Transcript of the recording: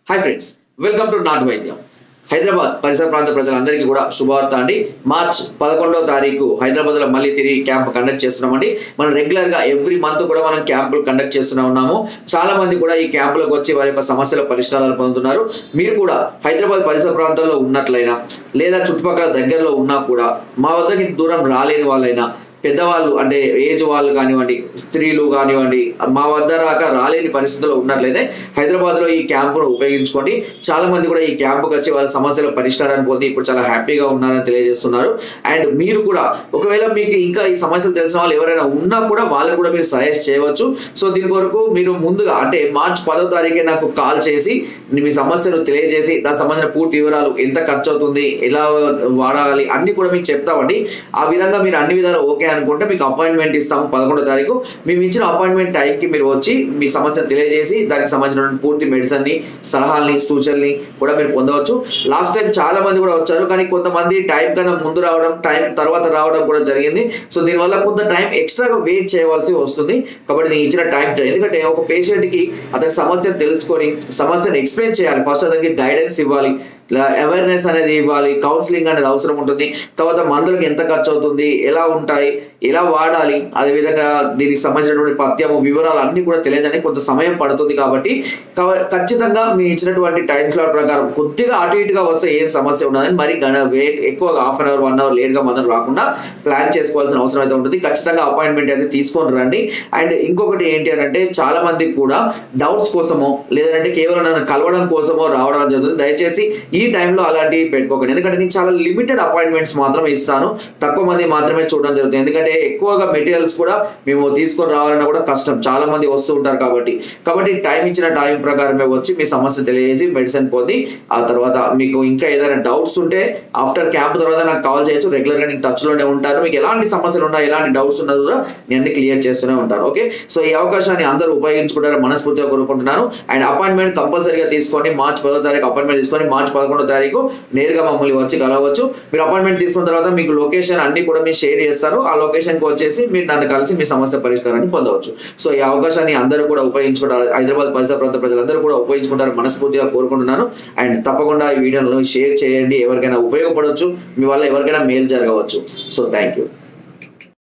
Hi friends, welcome to నాటు వైద్యం. హైదరాబాద్ పరిసర ప్రాంత ప్రజలందరికీ కూడా శుభవార్త అండి. మార్చ్ 11వ తారీఖు హైదరాబాద్లో మళ్ళీ తిరిగి క్యాంప్ కండక్ట్ చేస్తున్నామండి. మనం రెగ్యులర్గా ఎవ్రీ మంత్ కూడా మనం క్యాంపులు కండక్ట్ చేస్తూనే ఉన్నాము. చాలా మంది కూడా ఈ క్యాంపులకు వచ్చి వారి యొక్క సమస్యల పరిష్కారాలు పొందుతున్నారు. మీరు కూడా హైదరాబాద్ పరిసర ప్రాంతాల్లో ఉన్నట్లయినా లేదా చుట్టుపక్కల దగ్గరలో ఉన్నా కూడా మా వద్దకి దూరం రాలేని వాళ్ళైనా, పెద్దవాళ్ళు అంటే ఏజ్ వాళ్ళు కానివ్వండి, స్త్రీలు కానివ్వండి, మా వద్ద రాలేని పరిస్థితుల్లో ఉన్నట్లయితే హైదరాబాద్లో ఈ క్యాంపును ఉపయోగించుకోండి. చాలా మంది కూడా ఈ క్యాంపుకి వచ్చి వాళ్ళ సమస్యల పరిష్కారాన్ని పొంది ఇప్పుడు చాలా హ్యాపీగా ఉన్నారని తెలియజేస్తున్నారు. అండ్ మీరు కూడా ఒకవేళ మీకు ఇంకా ఈ సమస్యలు తెలిసిన వాళ్ళు ఎవరైనా ఉన్నా కూడా వాళ్ళని కూడా మీరు సజెస్ట్ చేయవచ్చు. సో దీని కొరకు మీరు ముందుగా అంటే మార్చ్ 10వ తారీఖే నాకు కాల్ చేసి మీ సమస్యను తెలియజేసి దానికి సంబంధించిన పూర్తి వివరాలు, ఎంత ఖర్చు అవుతుంది, ఎలా వాడాలి అన్ని కూడా మీకు చెప్తామండి. ఆ విధంగా మీరు అన్ని విధాలు ఓకే అనుకుంటే మీకు అపాయింట్మెంట్ ఇస్తాము 11వ తారీఖు. మేము ఇచ్చిన అపాయింట్మెంట్ టైంకి మీరు వచ్చి మీ సమస్యను తెలియజేసి దానికి సంబంధించిన పూర్తి మెడిసిన్ని, సలహాలని, సూచనల్ని కూడా మీరు పొందవచ్చు. లాస్ట్ టైం చాలా మంది కూడా వచ్చారు, కానీ కొంతమంది టైం కన్నా ముందు రావడం, టైం తర్వాత రావడం కూడా జరిగింది. సో దీనివల్ల కొంత టైం ఎక్స్ట్రాగా వెయిట్ చేయవలసి వస్తుంది. కాబట్టి నేను ఇచ్చిన టైం ఎందుకంటే ఒక పేషెంట్కి అతని సమస్యను తెలుసుకొని సమస్యను ఎక్స్ప్లెయిన్ చేయాలి. ఫస్ట్ అతనికి గైడెన్స్ ఇవ్వాలి, అవేర్నెస్ అనేది ఇవ్వాలి, కౌన్సిలింగ్ అనేది అవసరం ఉంటుంది. తర్వాత మందులకు ఎంత ఖర్చు అవుతుంది, ఎలా ఉంటాయి, ఎలా వాడాలి, అదేవిధంగా దీనికి సంబంధించినటువంటి పథ్యము, వివరాలు అన్ని కూడా తెలియజేయడానికి కొంత సమయం పడుతుంది. కాబట్టి ఖచ్చితంగా మీ ఇచ్చినటువంటి టైం స్లాట్ ప్రకారం కొద్దిగా అటు ఇటుగా వస్తే ఏం సమస్య ఉండదని, మరి వెయిట్ ఎక్కువగా హాఫ్ అన్ అవర్ 1 అవర్ లేట్గా మందులు రాకుండా ప్లాన్ చేసుకోవాల్సిన అవసరం అయితే ఉంటుంది. ఖచ్చితంగా అపాయింట్మెంట్ అయితే తీసుకొని రండి. అండ్ ఇంకొకటి ఏంటి అని అంటే, చాలా మందికి కూడా డౌట్స్ కోసమో లేదంటే కేవలం నన్ను కలవడం కోసమో రావడం జరుగుతుంది. దయచేసి ఈ టైంలో అలాంటివి పెట్టుకోకండి. ఎందుకంటే నేను చాలా లిమిటెడ్ అపాయింట్మెంట్స్ మాత్రమే ఇస్తాను, తక్కువ మంది మాత్రమే చూడడం జరుగుతుంది. ఎందుకంటే ఎక్కువగా మెటీరియల్స్ కూడా మేము తీసుకొని రావాలన్నా కూడా కష్టం, చాలా మంది వస్తూ ఉంటారు. కాబట్టి టైం ఇచ్చిన టైం ప్రకారమే వచ్చి మీ సమస్య తెలియజేసి మెడిసిన్ పొంది ఆ తర్వాత మీకు ఇంకా ఏదైనా డౌట్స్ ఉంటే ఆఫ్టర్ క్యాంప్ తర్వాత నాకు కాల్ చేయొచ్చు. రెగ్యులర్గా నేను టచ్లోనే ఉంటాను. మీకు ఎలాంటి సమస్యలు ఉన్నా, ఎలాంటి డౌట్స్ ఉన్నా కూడా నేను అన్ని క్లియర్ చేస్తూనే ఉంటాను. ఓకే, సో ఈ అవకాశాన్ని అందరూ ఉపయోగించుకుంటారని మనస్ఫూర్తిగా కోరుకుంటున్నాను. అండ్ అపాయింట్మెంట్ కంపల్సరీగా తీసుకొని మార్చ్ 10వ తారీఖు అపాయింట్మెంట్ తీసుకొని మార్చ్ 11వ తారీఖు నేరుగా మమ్మల్ని వచ్చి కలవచ్చు. మీరు అపాయింట్మెంట్ తీసుకున్న తర్వాత మీకు లొకేషన్ అన్ని కూడా మీరు షేర్ చేస్తారు. ఆ లొకేషన్కి వచ్చేసి మీరు నన్ను కలిసి మీ సమస్య పరిష్కారాన్ని పొందవచ్చు. సో ఈ అవకాశాన్ని అందరూ కూడా ఉపయోగించుకుంటారు, హైదరాబాద్ పరిసర ప్రాంత ప్రజలందరూ కూడా ఉపయోగించుకుంటారు మనస్ఫూర్తిగా కోరుకుంటున్నాను. అండ్ తప్పకుండా ఈ వీడియోను షేర్ చేయండి, ఎవరికైనా ఉపయోగపడవచ్చు, మీ వల్ల ఎవరికైనా మేలు జరగవచ్చు. So thank you.